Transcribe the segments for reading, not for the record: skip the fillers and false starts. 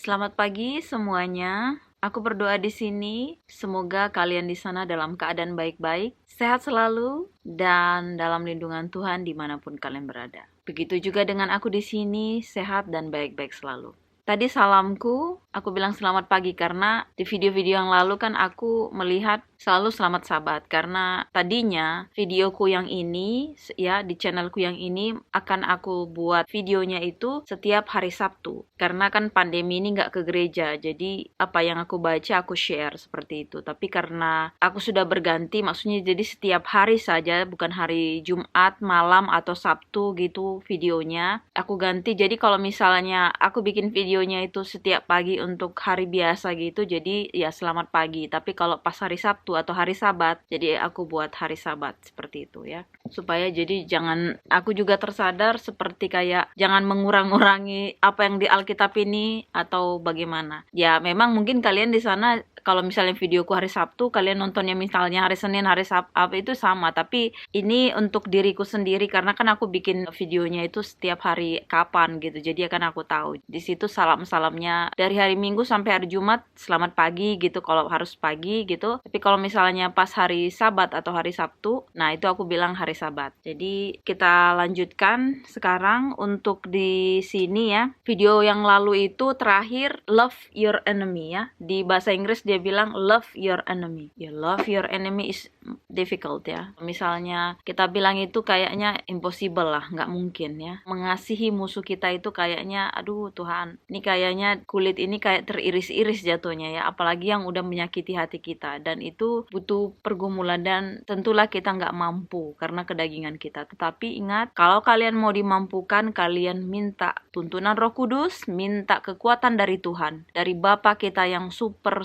Selamat pagi semuanya. Aku berdoa di sini, semoga kalian di sana dalam keadaan baik-baik, sehat selalu, dan dalam lindungan Tuhan dimanapun kalian berada. Begitu juga dengan aku di sini, sehat dan baik-baik selalu. Tadi salamku, aku bilang selamat pagi karena di video-video yang lalu kan aku melihat selalu selamat sabat karena tadinya videoku yang ini ya di channelku yang ini akan aku buat videonya itu setiap hari Sabtu karena kan pandemi ini nggak ke gereja, jadi apa yang aku baca aku share seperti itu. Tapi karena aku sudah berganti, maksudnya jadi setiap hari saja, bukan hari Jumat malam atau Sabtu gitu videonya aku ganti. Jadi kalau misalnya aku bikin videonya itu setiap pagi untuk hari biasa gitu, jadi ya selamat pagi. Tapi kalau pas hari Sabtu atau hari Sabat, jadi aku buat hari Sabat seperti itu ya. Supaya jadi jangan, aku juga tersadar seperti kayak jangan mengurang-urangi apa yang di Alkitab ini atau bagaimana. Ya memang mungkin kalian di sana kalau misalnya videoku hari Sabtu, kalian nontonnya misalnya hari Senin, hari Sabtu itu sama. Tapi ini untuk diriku sendiri karena kan aku bikin videonya itu setiap hari kapan gitu. Jadi akan aku tahu. Di situ salam-salamnya dari hari Minggu sampai hari Jumat selamat pagi gitu kalau harus pagi gitu. Tapi kalau misalnya pas hari Sabat atau hari Sabtu, nah itu aku bilang hari Sabat. Jadi kita lanjutkan sekarang untuk di sini ya. Video yang lalu itu terakhir love your enemy ya. Di bahasa Inggris dia bilang love your enemy. Ya, love your enemy is difficult ya. Misalnya kita bilang itu kayaknya impossible lah, nggak mungkin ya. Mengasihi musuh kita itu kayaknya, aduh Tuhan, ini kayaknya kulit ini kayak teriris-iris jatuhnya ya. Apalagi yang udah menyakiti hati kita. Dan itu butuh pergumulan dan tentulah kita nggak mampu karena kedagingan kita. Tetapi ingat, kalau kalian mau dimampukan, kalian minta tuntunan Roh Kudus, minta kekuatan dari Tuhan, dari Bapa kita yang super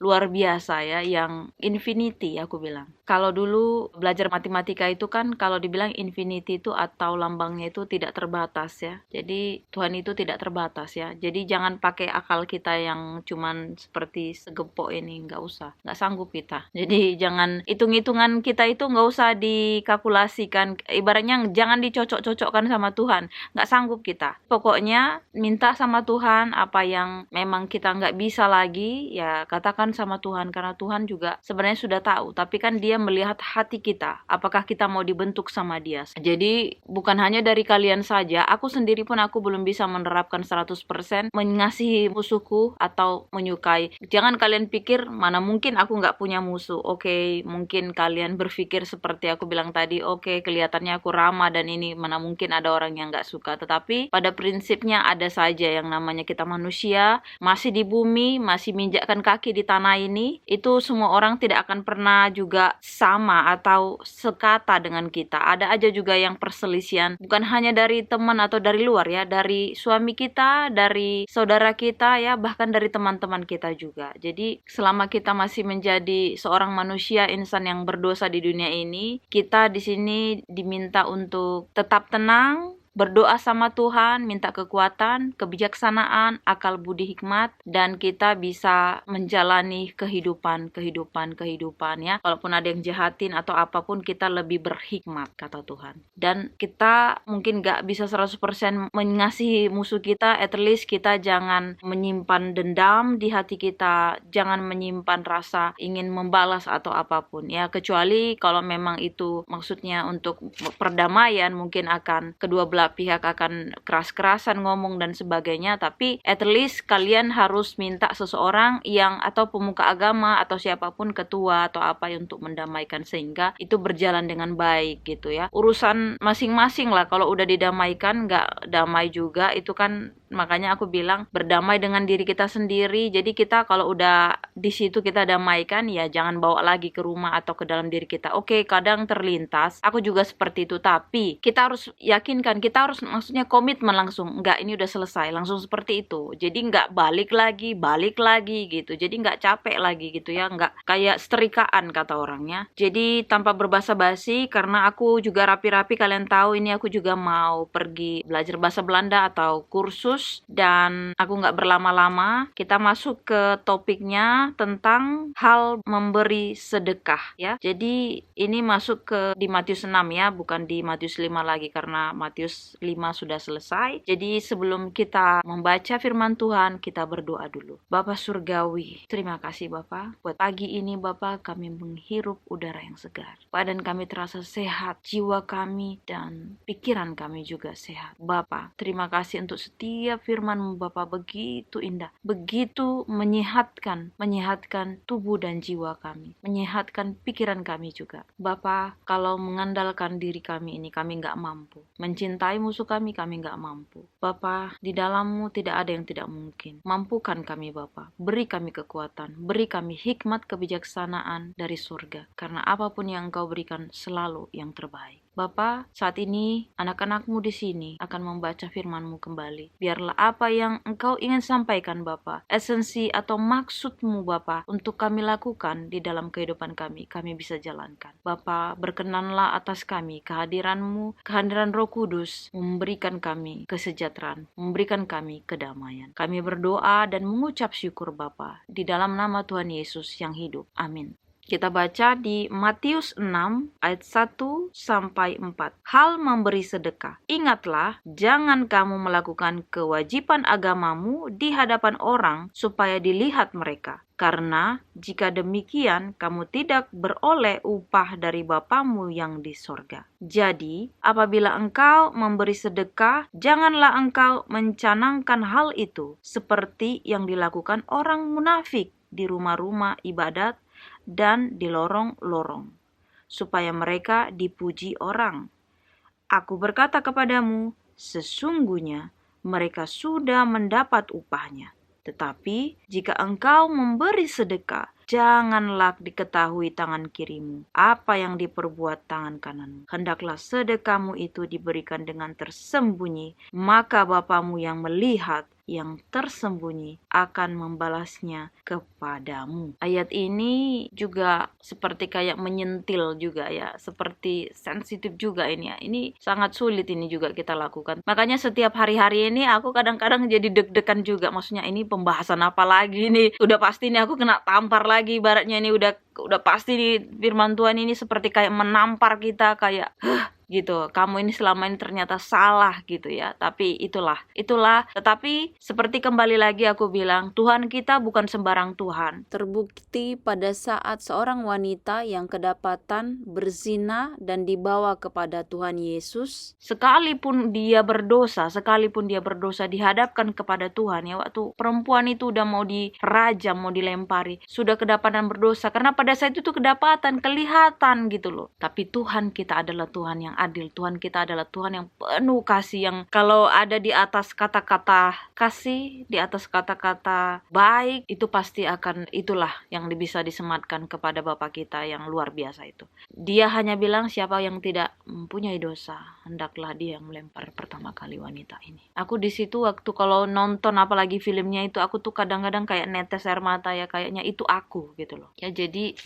luar biasa ya, yang infinity aku bilang. Kalau dulu belajar matematika itu kan kalau dibilang infinity itu atau lambangnya itu tidak terbatas ya. Jadi Tuhan itu tidak terbatas ya. Jadi jangan pakai akal kita yang cuman seperti segepok ini, nggak usah. Nggak sanggup kita. Jadi jangan hitung-hitungan kita itu nggak usah dikalkulasikan. Ibaratnya jangan dicocok-cocokkan sama Tuhan. Nggak sanggup kita. Pokoknya minta sama Tuhan apa yang memang kita nggak bisa lagi, ya katakan sama Tuhan karena Tuhan juga sebenarnya sudah tahu. Tapi kan Dia melihat hati kita, apakah kita mau dibentuk sama Dia. Jadi bukan hanya dari kalian saja, aku sendiri pun aku belum bisa menerapkan 100% mengasihi musuhku atau menyukai. Jangan kalian pikir mana mungkin aku nggak punya musuh. Oke, mungkin kalian berpikir seperti aku bilang tadi, oke, kelihatannya aku ramah dan ini mana mungkin ada orang yang nggak suka. Tetapi pada prinsipnya ada saja yang namanya kita manusia, masih di bumi, masih menginjakkan kaki di tanah ini, itu semua orang tidak akan pernah juga sama atau sekata dengan kita. Ada aja juga yang perselisihan, bukan hanya dari teman atau dari luar ya, dari suami kita, dari saudara kita ya, bahkan dari teman-teman kita juga. Jadi selama kita masih menjadi seorang manusia, insan yang berdosa di dunia ini, kita di sini diminta untuk tetap tenang, berdoa sama Tuhan, minta kekuatan, kebijaksanaan, akal budi hikmat, dan kita bisa menjalani kehidupan ya. Walaupun ada yang jahatin atau apapun, kita lebih berhikmat, kata Tuhan. Dan kita mungkin gak bisa 100% mengasihi musuh kita, at least kita jangan menyimpan dendam di hati kita, jangan menyimpan rasa ingin membalas atau apapun ya. Kecuali kalau memang itu maksudnya untuk perdamaian, mungkin akan kedua belah pihak akan keras-kerasan ngomong dan sebagainya, tapi at least kalian harus minta seseorang yang atau pemuka agama atau siapapun ketua atau apa untuk mendamaikan sehingga itu berjalan dengan baik gitu ya. Urusan masing-masing lah, kalau udah didamaikan nggak damai juga itu kan. Makanya aku bilang berdamai dengan diri kita sendiri. Jadi kita kalau udah di situ kita damaikan, ya jangan bawa lagi ke rumah atau ke dalam diri kita. Oke, kadang terlintas, aku juga seperti itu, tapi kita harus yakinkan, kita harus maksudnya komitmen langsung. Enggak, ini udah selesai, langsung seperti itu. Jadi enggak balik lagi gitu. Jadi enggak capek lagi gitu ya, enggak kayak setrikaan kata orangnya. Jadi tanpa berbasa-basi, karena aku juga rapi-rapi, kalian tahu ini aku juga mau pergi belajar bahasa Belanda atau kursus Yesus. Dan aku nggak berlama-lama, kita masuk ke topiknya tentang hal memberi sedekah ya. Jadi ini masuk di Matius 6 ya, bukan di Matius 5 lagi karena Matius 5 sudah selesai. Jadi sebelum kita membaca firman Tuhan, kita berdoa dulu. Bapa Surgawi, terima kasih Bapa buat pagi ini Bapa kami menghirup udara yang segar. Badan kami terasa sehat, jiwa kami dan pikiran kami juga sehat. Bapa, terima kasih untuk setiap firman-Mu Bapa, begitu indah, begitu menyehatkan tubuh dan jiwa kami, menyehatkan pikiran kami juga. Bapa, kalau mengandalkan diri kami ini, kami nggak mampu. Mencintai musuh kami nggak mampu. Bapa, di dalam-Mu tidak ada yang tidak mungkin. Mampukan kami Bapa, beri kami kekuatan, beri kami hikmat kebijaksanaan dari surga. Karena apapun yang Engkau berikan selalu yang terbaik. Bapa, saat ini anak-anak-Mu di sini akan membaca firman-Mu kembali. Biarlah apa yang Engkau ingin sampaikan Bapa, esensi atau maksud-Mu Bapa, untuk kami lakukan di dalam kehidupan kami bisa jalankan. Bapa, berkenanlah atas kami kehadiran-Mu, kehadiran Roh Kudus, memberikan kami kesejahteraan, memberikan kami kedamaian. Kami berdoa dan mengucap syukur Bapa, di dalam nama Tuhan Yesus yang hidup. Amin. Kita baca di Matius 6 ayat 1 sampai 4. Hal memberi sedekah. Ingatlah, jangan kamu melakukan kewajiban agamamu di hadapan orang supaya dilihat mereka. Karena jika demikian, kamu tidak beroleh upah dari Bapamu yang di sorga. Jadi, apabila engkau memberi sedekah, janganlah engkau mencanangkan hal itu seperti yang dilakukan orang munafik di rumah-rumah ibadat dan di lorong-lorong, supaya mereka dipuji orang. Aku berkata kepadamu, sesungguhnya mereka sudah mendapat upahnya. Tetapi jika engkau memberi sedekah, janganlah diketahui tangan kirimu apa yang diperbuat tangan kananmu. Hendaklah sedekahmu itu diberikan dengan tersembunyi, maka Bapamu yang melihat yang tersembunyi akan membalasnya kepadamu. Ayat ini juga seperti kayak menyentil juga ya, seperti sensitif juga ini ya. Ini sangat sulit ini juga kita lakukan. Makanya setiap hari-hari ini aku kadang-kadang jadi deg-degan juga. Maksudnya ini pembahasan apa lagi nih? Udah pasti nih aku kena tampar lagi, ibaratnya ini udah pasti nih firman Tuhan ini seperti kayak menampar kita kayak gitu, kamu ini selama ini ternyata salah gitu ya. Tapi itulah. Tetapi seperti kembali lagi aku bilang, Tuhan kita bukan sembarang Tuhan. Terbukti pada saat seorang wanita yang kedapatan berzina dan dibawa kepada Tuhan Yesus, sekalipun dia berdosa dihadapkan kepada Tuhan ya, waktu perempuan itu udah mau dirajam, mau dilempari, sudah kedapatan berdosa karena pada saat itu kedapatan kelihatan gitu loh. Tapi Tuhan kita adalah Tuhan yang adil. Tuhan kita adalah Tuhan yang penuh kasih, yang kalau ada di atas kata-kata kasih, di atas kata-kata baik, itu pasti akan, itulah yang bisa disematkan kepada Bapa kita yang luar biasa itu. Dia hanya bilang siapa yang tidak mempunyai dosa, hendaklah dia yang melempar pertama kali wanita ini. Aku di situ waktu kalau nonton apalagi filmnya itu, aku tuh kadang-kadang kayak netes air mata ya, kayaknya itu aku gitu loh. Ya jadi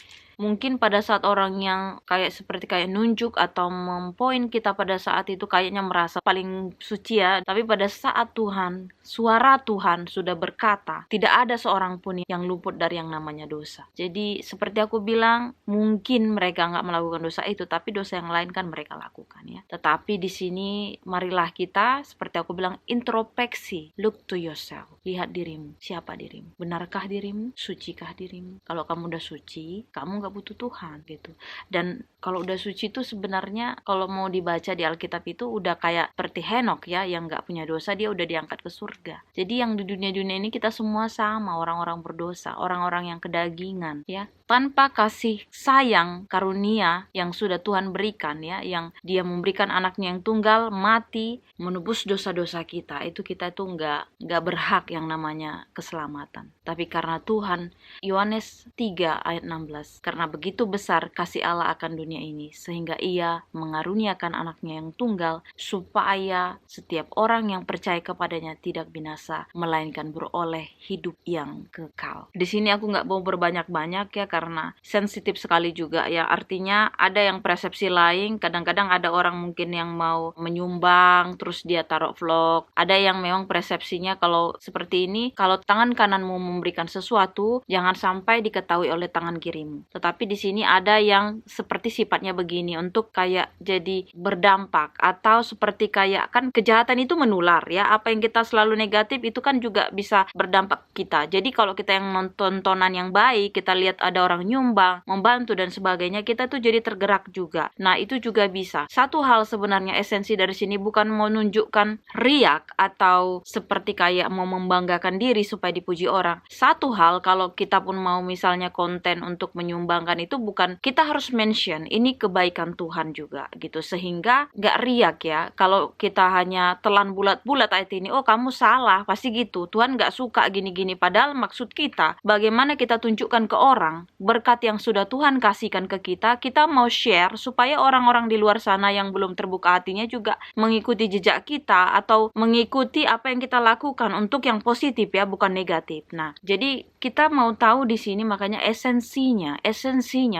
mungkin pada saat orang yang seperti nunjuk atau mempoin kita pada saat itu kayaknya merasa paling suci ya. Tapi pada saat Tuhan, suara Tuhan sudah berkata, tidak ada seorang pun yang luput dari yang namanya dosa. Jadi seperti aku bilang, mungkin mereka nggak melakukan dosa itu, tapi dosa yang lain kan mereka lakukan ya. Tetapi di sini marilah kita, seperti aku bilang, introspeksi. Look to yourself. Lihat dirimu. Siapa dirimu? Benarkah dirimu? Sucikah dirimu? Kalau kamu udah suci, kamu nggak butuh Tuhan gitu. Dan kalau udah suci itu sebenarnya kalau mau dibaca di Alkitab itu udah kayak seperti Henok ya, yang nggak punya dosa, dia udah diangkat ke surga. Jadi yang di dunia-dunia ini kita semua sama, orang-orang berdosa, orang-orang yang kedagingan ya, tanpa kasih sayang karunia yang sudah Tuhan berikan ya, yang dia memberikan anaknya yang tunggal mati menebus dosa-dosa kita. Itu kita tuh nggak berhak yang namanya keselamatan. Tapi karena Tuhan, Yohanes 3 ayat 16, karena begitu besar kasih Allah akan dunia ini, sehingga Ia mengaruniakan anaknya yang tunggal, supaya setiap orang yang percaya kepadanya tidak binasa, melainkan beroleh hidup yang kekal. Di sini aku nggak mau berbanyak-banyak ya, karena sensitif sekali juga ya. Artinya ada yang persepsi lain, kadang-kadang ada orang mungkin yang mau menyumbang, terus dia taruh vlog. Ada yang memang persepsinya kalau seperti ini, kalau tangan kananmu memberikan sesuatu, jangan sampai diketahui oleh tangan kirimu. Tetapi di sini ada yang seperti sifatnya begini, untuk kayak jadi berdampak, atau seperti kayak kan kejahatan itu menular ya. Apa yang kita selalu negatif itu kan juga bisa berdampak kita. Jadi kalau kita yang nontonan yang baik, kita lihat ada orang nyumbang, membantu dan sebagainya, kita tuh jadi tergerak juga. Nah, itu juga bisa. Satu hal sebenarnya esensi dari sini bukan menunjukkan riak atau seperti kayak mau membanggakan diri supaya dipuji orang. Satu hal, kalau kita pun mau misalnya konten untuk menyumbangkan, itu bukan kita harus mention ini kebaikan Tuhan juga gitu, sehingga gak riak ya. Kalau kita hanya telan bulat-bulat ayat ini, oh kamu salah, pasti gitu, Tuhan gak suka gini-gini, padahal maksud kita bagaimana kita tunjukkan ke orang berkat yang sudah Tuhan kasihkan ke kita. Kita mau share supaya orang-orang di luar sana yang belum terbuka hatinya juga mengikuti jejak kita, atau mengikuti apa yang kita lakukan untuk yang positif ya, bukan negatif. Nah, jadi kita mau tahu di sini, makanya esensinya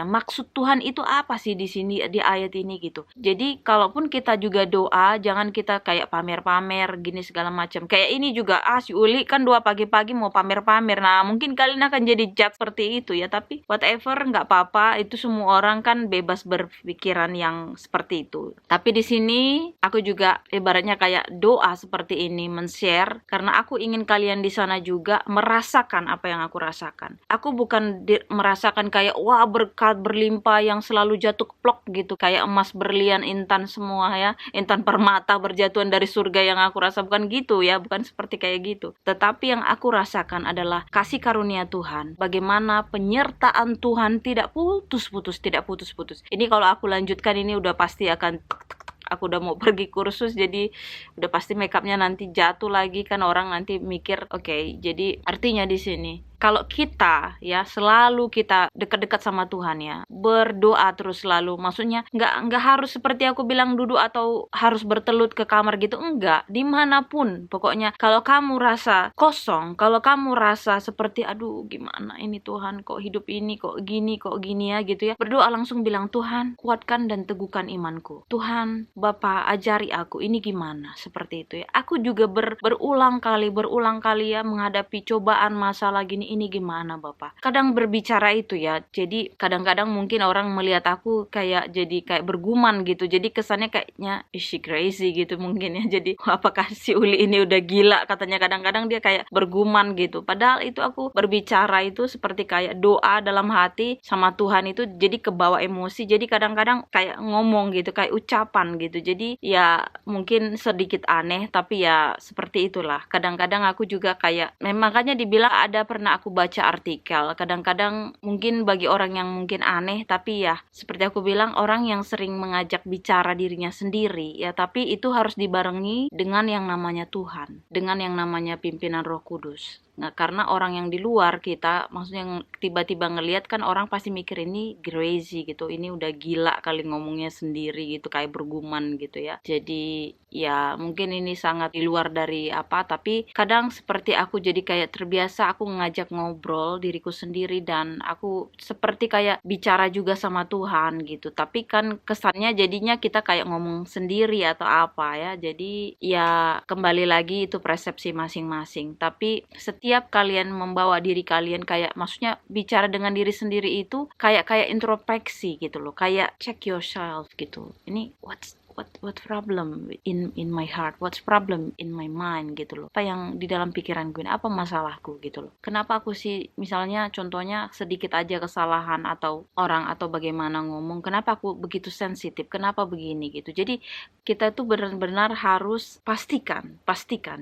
maksud Tuhan itu apa sih di sini di ayat ini gitu. Jadi kalaupun kita juga doa, jangan kita kayak pamer-pamer gini segala macam. Kayak ini juga, si Uli kan doa pagi-pagi mau pamer-pamer. Nah, mungkin kalian akan jadi judge seperti itu ya, tapi whatever, nggak apa-apa. Itu semua orang kan bebas berpikiran yang seperti itu. Tapi di sini aku juga ibaratnya kayak doa seperti ini, men-share, karena aku ingin kalian di sana juga merasakan apa yang aku rasakan. Aku bukan merasakan kayak wah berkat berlimpah yang selalu jatuh plok gitu, kayak emas berlian intan semua ya, intan permata berjatuhan dari surga yang aku rasa, bukan gitu ya, bukan seperti kayak gitu. Tetapi yang aku rasakan adalah kasih karunia Tuhan, bagaimana penyertaan Tuhan tidak putus-putus. Ini kalau aku lanjutkan ini udah pasti akan aku udah mau pergi kursus, jadi udah pasti makeupnya nanti jatuh lagi kan, orang nanti mikir oke. Jadi artinya di sini kalau kita ya selalu kita dekat-dekat sama Tuhan ya, berdoa terus selalu, maksudnya nggak harus seperti aku bilang duduk atau harus bertelut ke kamar gitu, enggak, dimanapun pokoknya. Kalau kamu rasa kosong, kalau kamu rasa seperti aduh gimana ini Tuhan, kok hidup ini kok gini ya gitu ya, berdoa langsung bilang, Tuhan kuatkan dan teguhkan imanku, Tuhan Bapa ajari aku ini gimana, seperti itu ya. Aku juga berulang kali ya menghadapi cobaan masalah gini, ini gimana Bapak. Kadang berbicara itu ya, jadi kadang-kadang mungkin orang melihat aku kayak jadi kayak bergumam gitu, jadi kesannya kayaknya she crazy gitu mungkin ya. Jadi apakah si Uli ini udah gila, katanya kadang-kadang dia kayak bergumam gitu. Padahal itu aku berbicara itu seperti kayak doa dalam hati sama Tuhan itu, jadi kebawa emosi, jadi kadang-kadang kayak ngomong gitu, kayak ucapan gitu. Jadi ya mungkin sedikit aneh, tapi ya seperti itulah. Kadang-kadang aku juga kayak, makanya dibilang ada pernah aku baca artikel, kadang-kadang mungkin bagi orang yang mungkin aneh, tapi ya seperti aku bilang, orang yang sering mengajak bicara dirinya sendiri ya, tapi itu harus dibarengi dengan yang namanya Tuhan, dengan yang namanya pimpinan Roh Kudus. Nah, karena orang yang di luar kita, maksudnya yang tiba-tiba ngelihat kan, orang pasti mikir ini crazy gitu, ini udah gila kali ngomongnya sendiri gitu, kayak bergumam gitu ya. Jadi ya mungkin ini sangat di luar dari apa, tapi kadang seperti aku jadi kayak terbiasa aku ngajak ngobrol diriku sendiri, dan aku seperti kayak bicara juga sama Tuhan gitu. Tapi kan kesannya jadinya kita kayak ngomong sendiri atau apa ya. Jadi ya kembali lagi itu persepsi masing-masing. Tapi setiap kalian membawa diri kalian kayak, maksudnya bicara dengan diri sendiri itu kayak introspeksi gitu loh, kayak check yourself gitu. Ini what problem in my heart, what's problem in my mind gitu loh. Apa yang di dalam pikiran gue, apa masalahku gitu loh. Kenapa aku sih, misalnya contohnya sedikit aja kesalahan atau orang atau bagaimana ngomong, kenapa aku begitu sensitif, kenapa begini gitu. Jadi kita tuh benar-benar harus pastikan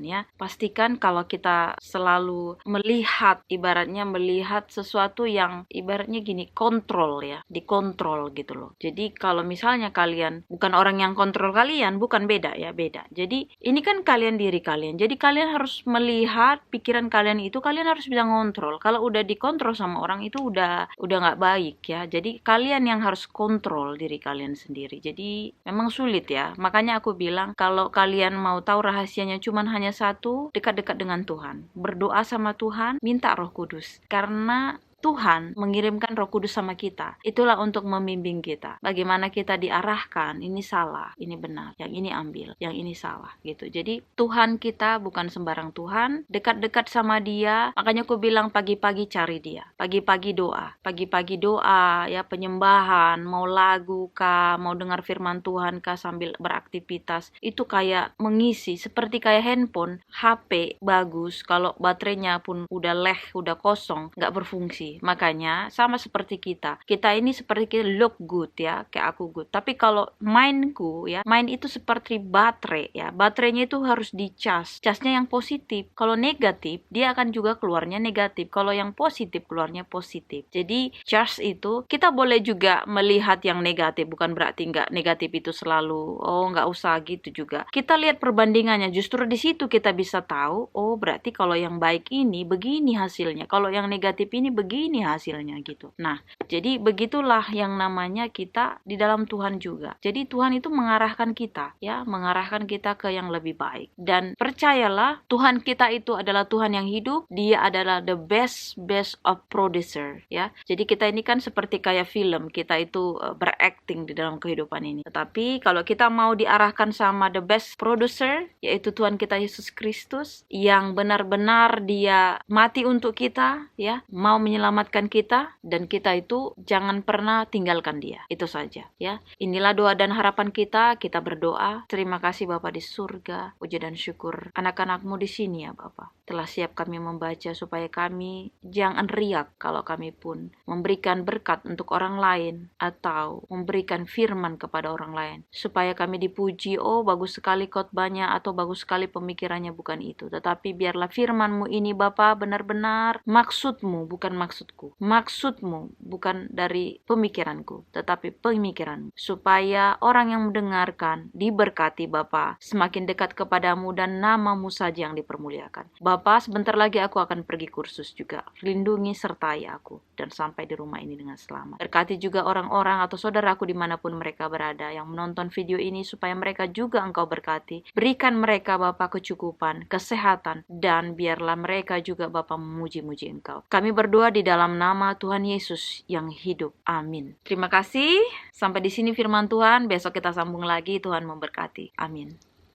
ya. Pastikan kalau kita selalu melihat, ibaratnya melihat sesuatu yang ibaratnya gini, kontrol ya, dikontrol gitu loh. Jadi kalau misalnya kalian bukan orang yang kontrol kalian, bukan, beda ya, beda. Jadi ini kan kalian, diri kalian. Jadi kalian harus melihat pikiran kalian itu, kalian harus bisa ngontrol. Kalau udah dikontrol sama orang itu udah nggak baik ya. Jadi kalian yang harus kontrol diri kalian sendiri. Jadi memang sulit ya. Makanya aku bilang kalau kalian mau tahu rahasianya cuman hanya satu, dekat-dekat dengan Tuhan. Berdoa sama Tuhan, minta Roh Kudus. Karena Tuhan mengirimkan Roh Kudus sama kita. Itulah untuk membimbing kita. Bagaimana kita diarahkan, ini salah, ini benar, yang ini ambil, yang ini salah gitu. Jadi Tuhan kita bukan sembarang Tuhan, dekat-dekat sama Dia. Makanya aku bilang pagi-pagi cari Dia. Pagi-pagi doa. Pagi-pagi doa ya, penyembahan, mau lagu kah, mau dengar firman Tuhan kah sambil beraktivitas. Itu kayak mengisi, seperti kayak handphone, HP bagus, kalau baterainya pun udah udah kosong, nggak berfungsi. Makanya sama seperti kita ini seperti kita look good ya, kayak aku good. Tapi kalau mindku ya, mind itu seperti baterai ya, baterainya itu harus casnya yang positif. Kalau negatif, dia akan juga keluarnya negatif. Kalau yang positif, keluarnya positif. Jadi charge itu kita boleh juga melihat yang negatif, bukan berarti nggak negatif itu selalu nggak usah gitu juga. Kita lihat perbandingannya, justru di situ kita bisa tahu, oh berarti kalau yang baik ini begini hasilnya, kalau yang negatif ini begini hasilnya gitu. Nah, jadi begitulah yang namanya kita di dalam Tuhan juga. Jadi Tuhan itu mengarahkan kita ya, mengarahkan kita ke yang lebih baik. Dan percayalah, Tuhan kita itu adalah Tuhan yang hidup. Dia adalah the best of producer ya. Jadi kita ini kan seperti kayak film, kita itu berakting di dalam kehidupan ini. Tetapi kalau kita mau diarahkan sama the best producer, yaitu Tuhan kita Yesus Kristus, yang benar-benar Dia mati untuk kita ya, mau menyelamatkan kita, dan kita itu jangan pernah tinggalkan Dia. Itu saja ya. Inilah doa dan harapan kita berdoa. Terima kasih Bapa di surga. Puji dan syukur anak-anak-Mu di sini ya Bapa. Telah siap kami membaca supaya kami jangan riak kalau kami pun memberikan berkat untuk orang lain atau memberikan firman kepada orang lain. Supaya kami dipuji, oh bagus sekali khotbahnya atau bagus sekali pemikirannya, bukan itu. Tetapi biarlah firman-Mu ini Bapa benar-benar maksud-Mu, bukan maksudku. Maksud-Mu bukan dari pemikiranku, tetapi pemikiran-Mu. Supaya orang yang mendengarkan diberkati Bapa, semakin dekat kepadamu dan nama-Mu saja yang dipermuliakan. Bapa, sebentar lagi aku akan pergi kursus juga. Lindungi sertai aku dan sampai di rumah ini dengan selamat. Berkati juga orang-orang atau saudaraku dimanapun mereka berada yang menonton video ini, supaya mereka juga Engkau berkati. Berikan mereka Bapa kecukupan, kesehatan, dan biarlah mereka juga Bapa memuji-muji Engkau. Kami berdoa di dalam nama Tuhan Yesus yang hidup. Amin. Terima kasih. Sampai di sini firman Tuhan. Besok kita sambung lagi. Tuhan memberkati. Amin.